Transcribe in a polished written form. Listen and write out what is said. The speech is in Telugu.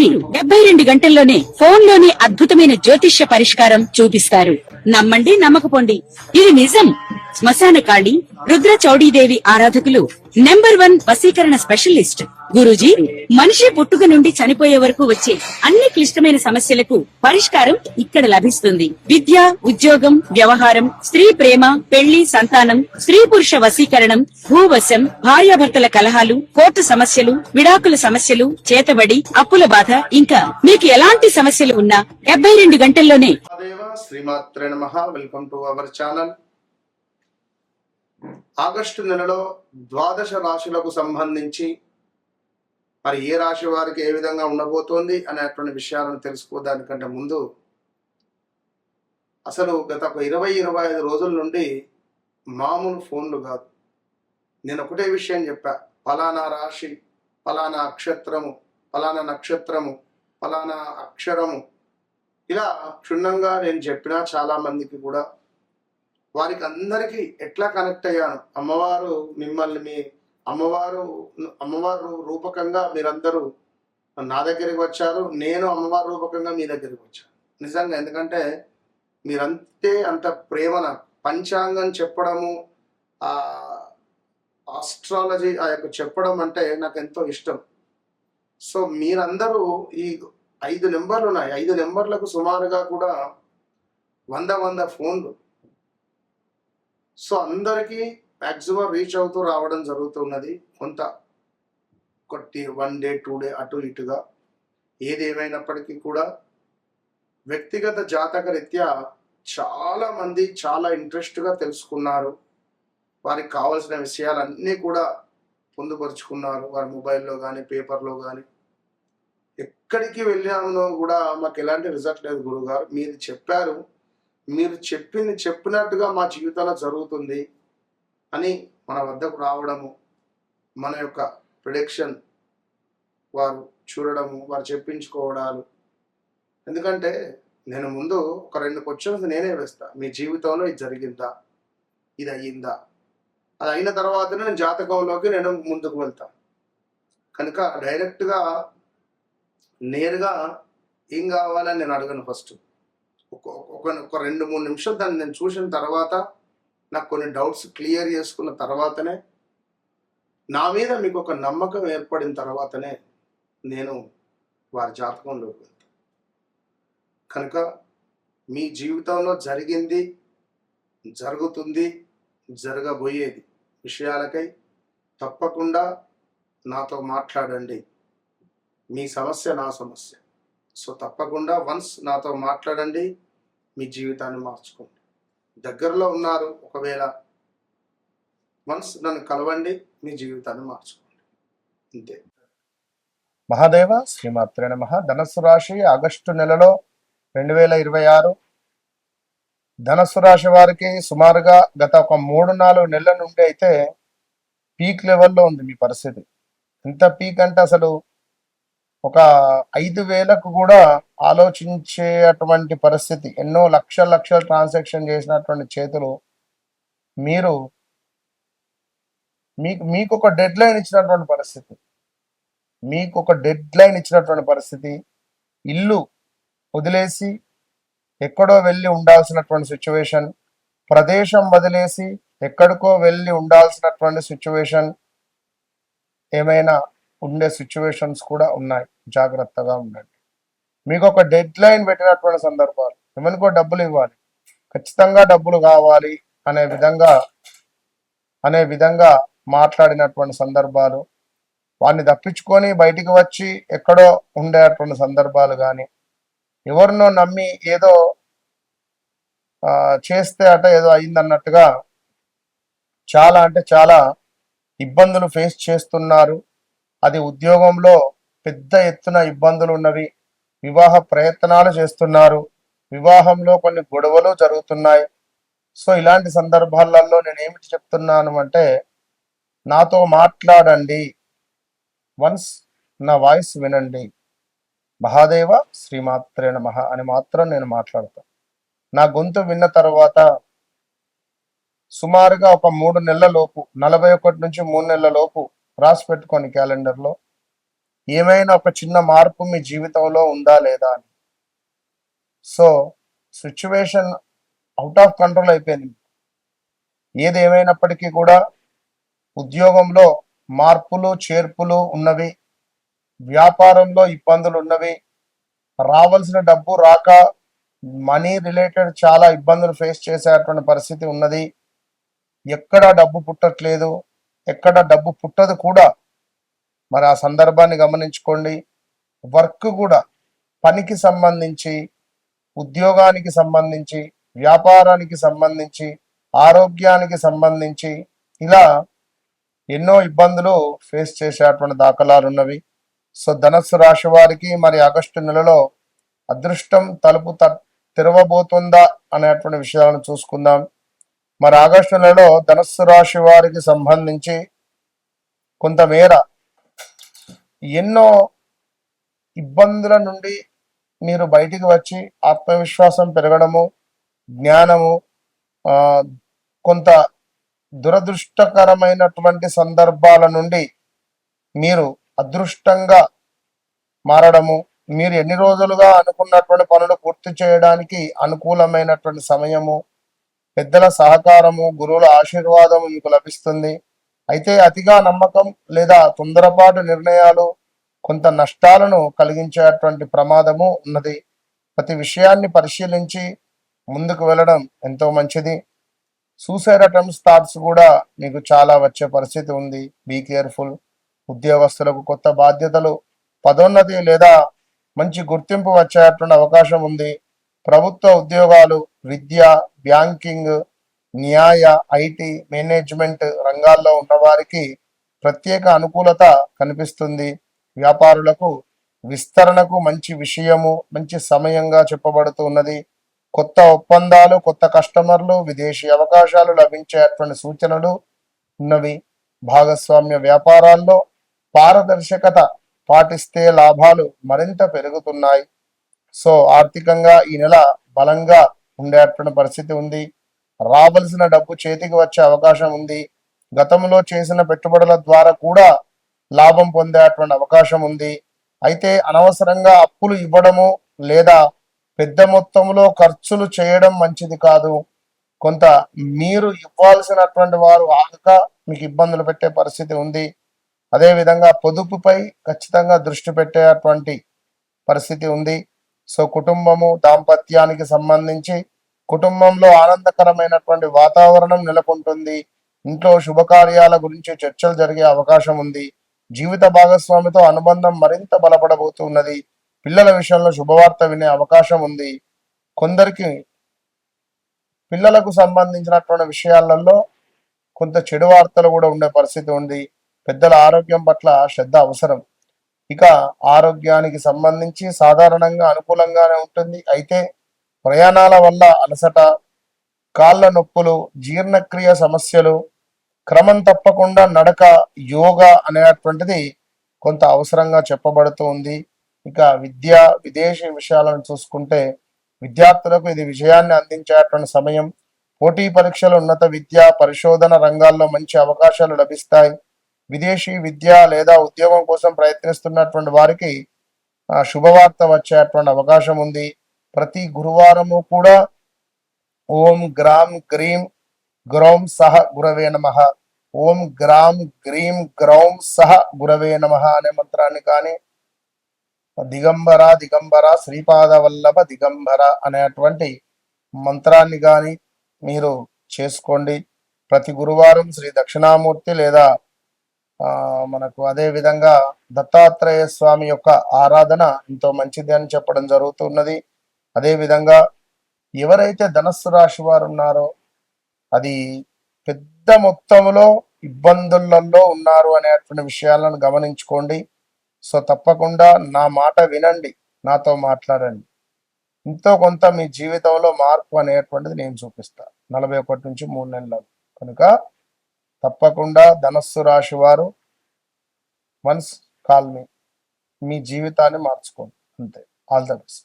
వీరు 72 గంటల్లోనే ఫోన్ లోనే అద్భుతమైన జ్యోతిష్య పరిష్కారం చూపిస్తారు. నమ్మండి, నమ్మకపోండి, ఇది నిజం. శ్మశాన కాళి రుద్ర చౌడీదేవి ఆరాధకులు నంబర్ 1 వశీకరణ స్పెషలిస్ట్ గురూజీ. మనిషి పుట్టుక నుండి చనిపోయే వరకు వచ్చే అన్ని క్లిష్టమైన సమస్యలకు పరిష్కారం ఇక్కడ లభిస్తుంది. విద్య, ఉద్యోగం, వ్యవహారం, స్త్రీ ప్రేమ, పెళ్లి, సంతానం, స్త్రీ పురుష వశీకరణం, భూవశం, భార్యాభర్తల కలహాలు, కోర్టు సమస్యలు, విడాకుల సమస్యలు, చేతబడి, అప్పుల బాధ, ఇంకా మీకు ఎలాంటి సమస్యలు ఉన్నా 72 గంటల్లోనే. శ్రీమాత్రే నమః. Welcome to our channel. August నెలలో ద్వాదశ రాశులకు సంబంధించి మరి ఏ రాశి వారికి ఏ విధంగా ఉండబోతోంది అనేటువంటి విషయాలను తెలుసుకోవడానికంటే ముందు అసలు గత 20-25 రోజుల నుండి మామూలు ఫోన్లు కాదు. నేను ఒకటే విషయం చెప్పా, ఫలానా రాశి, ఫలానా అక్షత్రము, ఫలానా నక్షత్రము, ఫలానా అక్షరము, ఇలా క్షుణ్ణంగా నేను చెప్పినా చాలా మందికి కూడా వారికి అందరికీ ఎట్లా కనెక్ట్ అయ్యాను. అమ్మవారు మిమ్మల్ని, మీ అమ్మవారు రూపకంగా మీరందరూ నా దగ్గరికి వచ్చారు, నేను అమ్మవారి రూపకంగా మీ దగ్గరికి వచ్చాను. నిజంగా, ఎందుకంటే మీరంతే అంత ప్రేమ. నాకు పంచాంగం చెప్పడము, ఆస్ట్రాలజీ ఆ యొక్క చెప్పడం అంటే నాకు ఎంతో ఇష్టం. సో మీరందరూ ఈ 5 నెంబర్లు ఉన్నాయి. 5 నెంబర్లకు సుమారుగా కూడా 100 ఫోన్లు. సో అందరికీ మ్యాక్సిమం రీచ్ అవుతూ రావడం జరుగుతున్నది. కొంత 1 డే 2 డే అటు ఇటుగా ఏది ఏమైనప్పటికీ కూడా వ్యక్తిగత జాతక రీత్యా చాలా మంది చాలా ఇంట్రెస్ట్గా తెలుసుకున్నారు. వారికి కావాల్సిన విషయాలన్నీ కూడా పొందుపరుచుకున్నారు. వారి మొబైల్లో కానీ పేపర్లో కానీ. ఎక్కడికి వెళ్ళామో కూడా మాకు ఎలాంటి రిజల్ట్ లేదు. గురుగారు మీరు చెప్పారు, మీరు చెప్పినట్టుగా మా జీవితంలో జరుగుతుంది అని మన వద్దకు రావడము, మన యొక్క ప్రిడిక్షన్ వారు చూడడము, వారు చెప్పించుకోవడాలు. ఎందుకంటే నేను ముందు ఒక 2 క్వశ్చన్స్ నేనే వేస్తా. మీ జీవితంలో ఇది జరిగిందా, ఇది అయ్యిందా, అది అయిన తర్వాతనే నేను జాతకంలోకి నేను ముందుకు వెళ్తాను. కనుక డైరెక్ట్గా నేరుగా ఏం కావాలని నేను అడగను. ఫస్ట్ ఒక 2-3 నిమిషాలు దాన్ని నేను చూసిన తర్వాత, నాకు కొన్ని డౌట్స్ క్లియర్ చేసుకున్న తర్వాతనే, నా మీద మీకు ఒక నమ్మకం ఏర్పడిన తర్వాతనే నేను వారి జాతకంలోకి వెళ్తాను. కనుక మీ జీవితంలో జరిగింది, జరుగుతుంది, జరగబోయేది విషయాలకై తప్పకుండా నాతో మాట్లాడండి. మీ సమస్య నా సమస్య. సో తప్పకుండా వన్స్ నాతో మాట్లాడండి, మీ జీవితాన్ని మార్చుకోండి. దగ్గరలో ఉన్నారు, ఒకవేళ వన్స్ నన్ను కలవండి, మీ జీవితాన్ని మార్చుకోండి. అంతే. మహాదేవ. శ్రీమాత్రే నమః. ధనస్సు రాశి ఆగస్టు నెలలో 2026 ధనస్సు రాశి వారికి సుమారుగా గత ఒక 3-4 నెలల నుండి అయితే పీక్ లెవెల్లో ఉంది మీ పరిస్థితి. ఎంత పీక్ అంటే అసలు ఒక 5,000కు కూడా ఆలోచించేటువంటి పరిస్థితి. ఎన్నో లక్షల ట్రాన్సాక్షన్ చేసినటువంటి చేతులు మీరు మీకు ఒక డెడ్ లైన్ ఇచ్చినటువంటి పరిస్థితి. ఇల్లు వదిలేసి ఎక్కడో వెళ్ళి ఉండాల్సినటువంటి సిచ్యువేషన్, ప్రదేశం వదిలేసి ఎక్కడికో వెళ్ళి ఉండాల్సినటువంటి సిచ్యువేషన్, ఏమైనా ఉండే సిచ్యువేషన్స్ కూడా ఉన్నాయి. జాగ్రత్తగా ఉండండి. మీకు ఒక డెడ్ లైన్ పెట్టినటువంటి సందర్భాలు, ఏమనుకో డబ్బులు ఇవ్వాలి, ఖచ్చితంగా డబ్బులు కావాలి అనే విధంగా మాట్లాడినటువంటి సందర్భాలు, వాడిని తప్పించుకొని బయటికి వచ్చి ఎక్కడో ఉండేటువంటి సందర్భాలు కానీ, ఎవరినో నమ్మి ఏదో చేస్తే ఏదో అయిందన్నట్టుగా చాలా అంటే చాలా ఇబ్బందులు ఫేస్ చేస్తున్నారు. అది ఉద్యోగంలో పెద్ద ఎత్తున ఇబ్బందులు ఉన్నవి. వివాహ ప్రయత్నాలు చేస్తున్నారు, వివాహంలో కొన్ని గొడవలు జరుగుతున్నాయి. సో ఇలాంటి సందర్భాలలో నేను ఏమిటి చెప్తున్నాను అంటే, నాతో మాట్లాడండి, వన్స్ నా వాయిస్ వినండి. మహాదేవ శ్రీమాత్రే నమః అని మాత్రం నేను మాట్లాడతాను. నా గొంతు విన్న తర్వాత సుమారుగా ఒక 3 నెలల లోపు, 41 నుంచి 3 నెలల లోపు రాసి పెట్టుకోండి క్యాలెండర్లో. ఏమైనా ఒక చిన్న మార్పు మీ జీవితంలో ఉందా లేదా అని. So situation out of control అయిపోయింది. ఏది ఏమైనప్పటికీ కూడా ఉద్యోగంలో మార్పులు చేర్పులు ఉన్నవి, వ్యాపారంలో ఇబ్బందులు ఉన్నవి, రావాల్సిన డబ్బు రాక మనీ రిలేటెడ్ చాలా ఇబ్బందులు ఫేస్ చేసేటువంటి పరిస్థితి ఉన్నది. ఎక్కడ డబ్బు పుట్టట్లేదు, ఎక్కడ డబ్బు పుట్టదు కూడా. మరి ఆ సందర్భాన్ని గమనించుకోండి. వర్క్ కూడా పనికి సంబంధించి, ఉద్యోగానికి సంబంధించి, వ్యాపారానికి సంబంధించి, ఆరోగ్యానికి సంబంధించి ఇలా ఎన్నో ఇబ్బందులు ఫేస్ చేసేటువంటి దాఖలాలు ఉన్నవి. సో ధనస్సు రాశి వారికి మరి ఆగస్టు నెలలో అదృష్టం తలుపు తెరవబోతుందా అనేటువంటి విషయాలను చూసుకుందాం. మరి ఆగస్టు నెలలో ధనస్సు రాశి వారికి సంబంధించి కొంతమేర ఎన్నో ఇబ్బందుల నుండి మీరు బయటికి వచ్చి ఆత్మవిశ్వాసం పెరగడము, జ్ఞానము, కొంత దురదృష్టకరమైనటువంటి సందర్భాల నుండి మీరు అదృష్టంగా మారడము, మీరు ఎన్ని రోజులుగా అనుకున్నటువంటి పనులు పూర్తి చేయడానికి అనుకూలమైనటువంటి సమయము, పెద్దల సహకారము, గురువుల ఆశీర్వాదము మీకు లభిస్తుంది. అయితే అతిగా నమ్మకం లేదా తొందరపాటు నిర్ణయాలు కొంత నష్టాలను కలిగించేటువంటి ప్రమాదము ఉన్నది. ప్రతి విషయాన్ని పరిశీలించి ముందుకు వెళ్ళడం ఎంతో మంచిది. సూసైడ్ అటెంప్ట్స్ థాట్స్ కూడా మీకు చాలా వచ్చే పరిస్థితి ఉంది. Be careful. ఉద్యోగస్తులకు కొత్త బాధ్యతలు, పదోన్నతి లేదా మంచి గుర్తింపు వచ్చేటువంటి అవకాశం ఉంది. ప్రభుత్వ ఉద్యోగాలు, విద్య, బ్యాంకింగ్, న్యాయ, ఐటీ, మేనేజ్మెంట్ రంగాల్లో ఉన్నవారికి ప్రత్యేక అనుకూలత కనిపిస్తుంది. వ్యాపారులకు విస్తరణకు మంచి విషయము, మంచి సమయంగా చెప్పబడుతూ ఉన్నది. కొత్త ఒప్పందాలు, కొత్త కస్టమర్లు, విదేశీ అవకాశాలు లభించేటువంటి సూచనలు ఉన్నవి. భాగస్వామ్య వ్యాపారాల్లో పారదర్శకత పాటిస్తే లాభాలు మరింత పెరుగుతున్నాయి. సో ఆర్థికంగా ఈ నెల బలంగా ఉండేటువంటి పరిస్థితి ఉంది. రావలసిన డబ్బు చేతికి వచ్చే అవకాశం ఉంది. గతంలో చేసిన పెట్టుబడుల ద్వారా కూడా లాభం పొందేటువంటి అవకాశం ఉంది. అయితే అనవసరంగా అప్పులు ఇవ్వడము లేదా పెద్ద మొత్తంలో ఖర్చులు చేయడం మంచిది కాదు. కొంత మీరు ఇవ్వాల్సినటువంటి వారు ఆగక మీకు ఇబ్బందులు పెట్టే పరిస్థితి ఉంది. అదేవిధంగా పొదుపుపై ఖచ్చితంగా దృష్టి పెట్టేటువంటి పరిస్థితి ఉంది. సో కుటుంబము, దాంపత్యానికి సంబంధించి కుటుంబంలో ఆనందకరమైనటువంటి వాతావరణం నెలకొంటుంది. ఇంట్లో శుభకార్యాల గురించి చర్చలు జరిగే అవకాశం ఉంది. జీవిత భాగస్వామితో అనుబంధం మరింత బలపడబోతున్నది. పిల్లల విషయంలో శుభవార్త వినే అవకాశం ఉంది. కొందరికి పిల్లలకు సంబంధించినటువంటి విషయాలలో కొంత చెడు వార్తలు కూడా ఉండే పరిస్థితి ఉంది. పెద్దల ఆరోగ్యం పట్ల శ్రద్ధ అవసరం. ఇక ఆరోగ్యానికి సంబంధించి సాధారణంగా అనుకూలంగానే ఉంటుంది. అయితే ప్రయాణాల వల్ల అలసట, కాళ్ళ నొప్పులు, జీర్ణక్రియ సమస్యలు, క్రమం తప్పకుండా నడక, యోగా అనేటువంటిది కొంత అవసరంగా చెప్పబడుతూ ఉంది. ఇక విద్య, విదేశీ విషయాలను చూసుకుంటే విద్యార్థులకు ఇది విజయాన్ని అందించేటువంటి సమయం. పోటీ పరీక్షలు, ఉన్నత విద్య, పరిశోధన రంగాల్లో మంచి అవకాశాలు లభిస్తాయి. విదేశీ విద్య లేదా ఉద్యోగం కోసం ప్రయత్నిస్తున్నటువంటి వారికి శుభవార్త వచ్చేటువంటి అవకాశం ఉంది. ప్రతి గురువారము కూడా ఓం గ్రాం గ్రీం గ్రౌం సహ గురవే నమః, ఓం గ్రాం గ్రీం గ్రౌం సహ గురవే నమః అనే మంత్రాన్ని కానీ, దిగంబర దిగంబర శ్రీపాద వల్లభ దిగంబర అనేటువంటి మంత్రాన్ని కానీ మీరు చేసుకోండి. ప్రతి గురువారం శ్రీ దక్షిణామూర్తి లేదా మనకు అదే విధంగా దత్తాత్రేయ స్వామి యొక్క ఆరాధన ఎంతో మంచిది అని చెప్పడం జరుగుతున్నది. అదే విధంగా ఎవరైతే ధనస్సు రాశి వారు ఉన్నారో అది పెద్ద మొత్తంలో ఇబ్బందులలో ఉన్నారు అనేటువంటి విషయాలను గమనించుకోండి. సో తప్పకుండా నా మాట వినండి, నాతో మాట్లాడండి. ఎంతో కొంత మీ జీవితంలో మార్పు అనేటువంటిది నేను చూపిస్తాను 41 నుంచి 3 నెలలు. కనుక తప్పకుండా ధనస్సు రాశి వారు వన్స్ కాల్ మీ జీవితాన్ని మార్చుకోండి. అంతే. All the best.